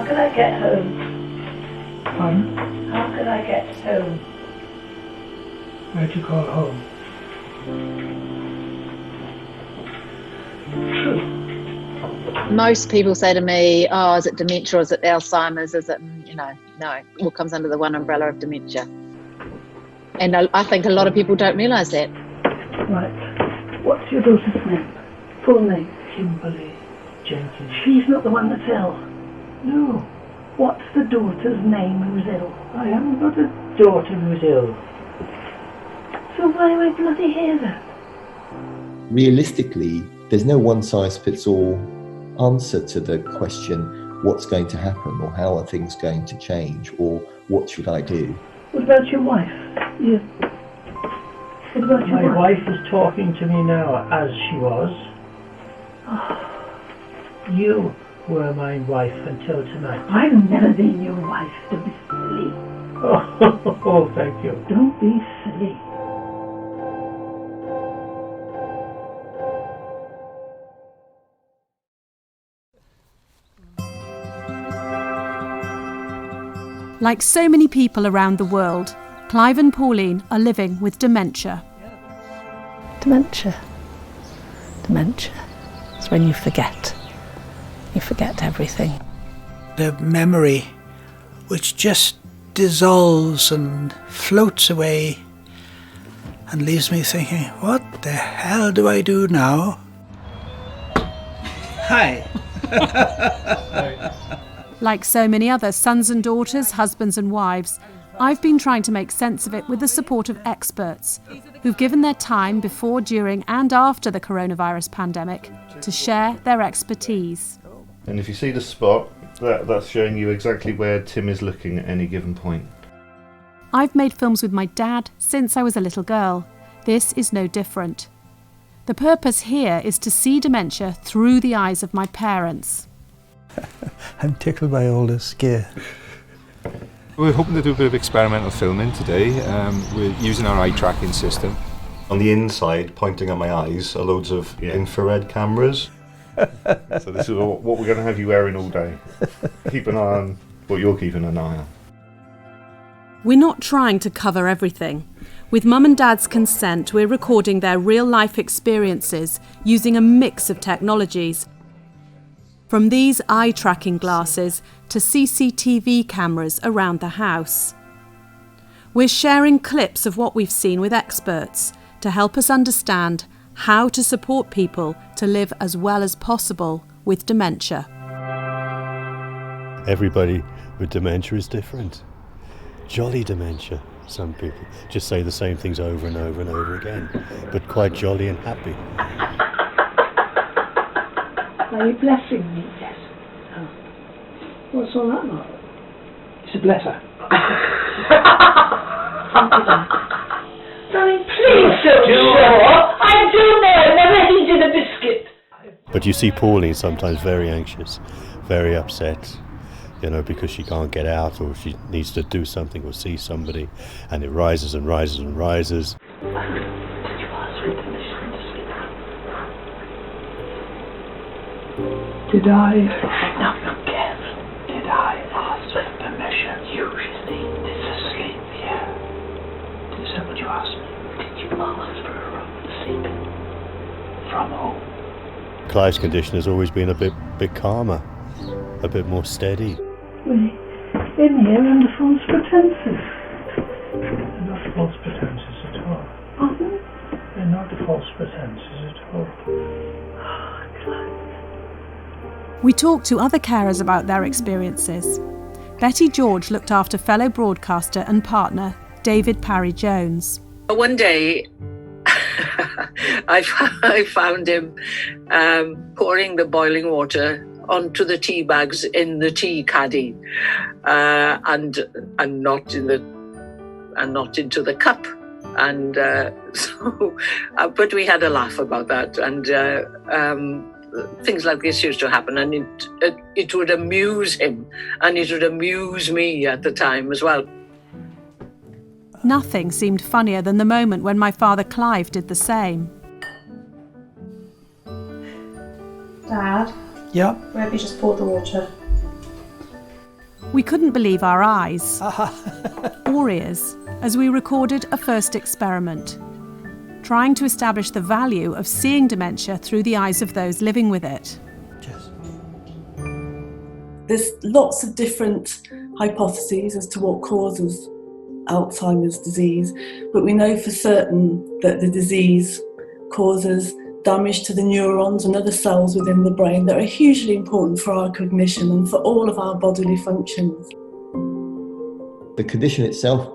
How could I get home? How could I get home? Where do you call home? True. Most people say to me, oh, is it dementia or is it Alzheimer's? Is it, no, it all comes under the one umbrella of dementia. And I think a lot of people don't realise that. Right. What's your daughter's name? Full name? Kimberly Jenkins. She's not the one that's ill. No, What's the daughter's name who's ill? I haven't got a daughter who's ill. So why am I bloody here then? Realistically, there's no one-size-fits-all answer to the question, what's going to happen, or how are things going to change, or what should I do? What about your wife? What about your My wife is talking to me now as she was. You were my wife until tonight. I've never been your wife, to be silly. Oh, thank you. Don't be silly. Like so many people around the world, Clive and Pauline are living with dementia. Dementia. Dementia. It's when you forget. You forget everything. The memory which just dissolves and floats away and leaves me thinking, what the hell do I do now? Hi. Like so many other sons and daughters, husbands and wives, I've been trying to make sense of it with the support of experts who've given their time before, during and after the coronavirus pandemic to share their expertise. And if you see the spot, that's showing you exactly where Tim is looking at any given point. I've made films with my dad since I was a little girl. This is no different. The purpose here is to see dementia through the eyes of my parents. I'm tickled by all this gear. We're hoping to do a bit of experimental filming today. We're using our eye tracking system. On the inside, pointing at my eyes, are loads of infrared cameras. So this is what we're going to have you wearing all day. Keep an eye on what you're keeping an eye on. We're not trying to cover everything. With Mum and Dad's consent, we're recording their real-life experiences using a mix of technologies. From these eye-tracking glasses to CCTV cameras around the house. We're sharing clips of what we've seen with experts to help us understand how to support people to live as well as possible with dementia. Everybody with dementia is different. Jolly dementia. Some people just say the same things over and over and over again, but quite jolly and happy. Are you blessing me? Yes. Oh. What's all that about? It's a blesser. Darling, please don't sure. I do know. I never heated a biscuit. But you see Pauline sometimes very anxious, very upset, because she can't get out or she needs to do something or see somebody, and it rises and rises and rises. Did you ask for permission to sleep? Did I? No, look careful. Did I ask for permission? Usually it's asleep, yeah. Is that what you asked me? Did you ask for a room to sleep in? From whom? Clive's condition has always been a bit calmer, a bit more steady. We're in here under false pretenses. They're not false pretenses at all. Pardon? They're not false pretenses at all. We talked to other carers about their experiences. Betty George looked after fellow broadcaster and partner David Parry Jones. One day I found him pouring the boiling water onto the tea bags in the tea caddy, and not into the cup. And but we had a laugh about that, and things like this used to happen, and it would amuse him, and it would amuse me at the time as well. Nothing seemed funnier than the moment when my father Clive did the same. Dad? Yeah? Where have you just poured the water? We couldn't believe our eyes or ears as we recorded a first experiment, trying to establish the value of seeing dementia through the eyes of those living with it. There's lots of different hypotheses as to what causes Alzheimer's disease, but we know for certain that the disease causes damage to the neurons and other cells within the brain that are hugely important for our cognition and for all of our bodily functions. The condition itself,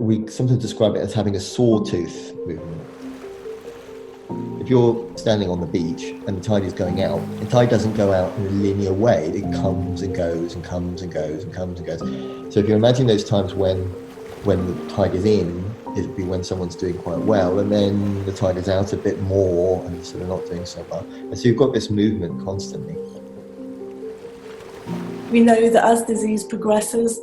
we sometimes describe it as having a sawtooth movement. If you're standing on the beach and the tide is going out, the tide doesn't go out in a linear way. It comes and goes and comes and goes and comes and goes. So if you imagine those times when the tide is in, it'd be when someone's doing quite well, and then the tide is out a bit more and so they're not doing so well. And so you've got this movement constantly. We know that as disease progresses,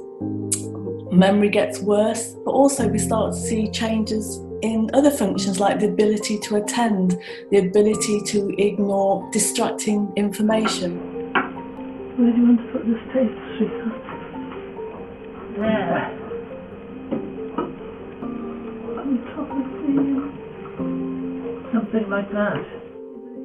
memory gets worse, but also we start to see changes in other functions like the ability to attend, the ability to ignore distracting information. Where do you want to put this tape, sweetheart? There. On top of the... something like that.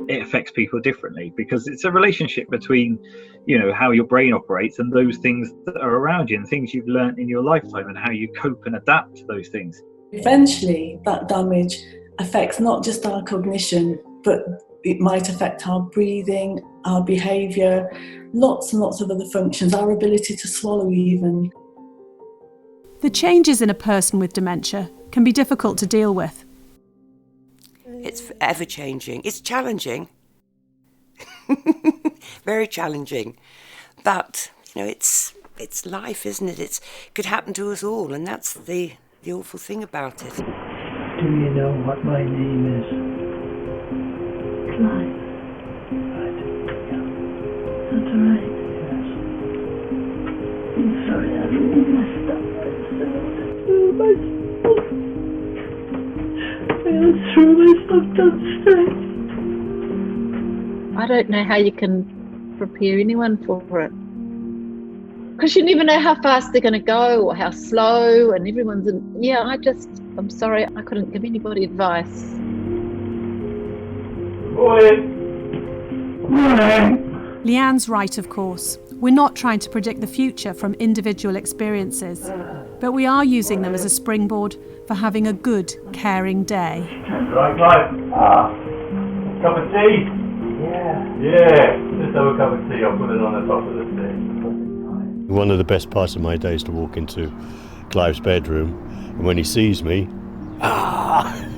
It affects people differently because it's a relationship between, you know, how your brain operates and those things that are around you and things you've learned in your lifetime and how you cope and adapt to those things. Eventually, that damage affects not just our cognition, but it might affect our breathing, our behaviour, lots and lots of other functions, our ability to swallow even. The changes in a person with dementia can be difficult to deal with. It's ever changing. It's challenging. Very challenging. But, you know, it's life, isn't it? It could happen to us all, and that's the awful thing about it. Do you know what my name is? Clive. Right. Yeah. That's all right. Yes. I'm sorry, I really messed up. I threw my stuff downstairs. I don't know how you can prepare anyone for it. Because you never know how fast they're going to go or how slow, and everyone's I'm sorry, I couldn't give anybody advice. Leanne's right, of course. We're not trying to predict the future from individual experiences, but we are using them as a springboard for having a good, caring day. Right, Clive. Cup of tea? Yeah, just have a cup of tea. I'll put it on the top of the tea. One of the best parts of my day is to walk into Clive's bedroom, and when he sees me,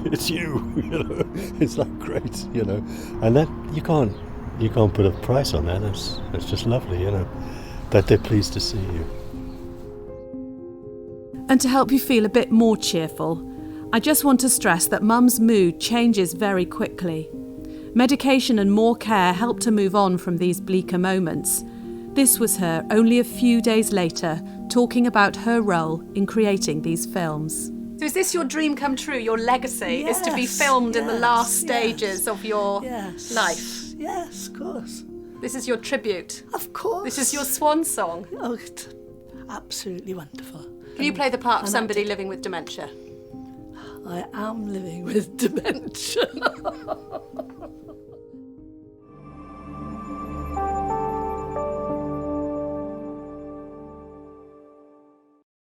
it's you, you know. It's like great, you know. And that you can't put a price on that. It's just lovely, you know, that they're pleased to see you. And to help you feel a bit more cheerful, I just want to stress that Mum's mood changes very quickly. Medication and more care help to move on from these bleaker moments. This was her only a few days later, talking about her role in creating these films. So is this your dream come true, your legacy, is to be filmed in the last stages of your life? Yes, of course. This is your tribute? Of course. This is your swan song? Oh, it's absolutely wonderful. Can you play the part of somebody living with dementia? I am living with dementia.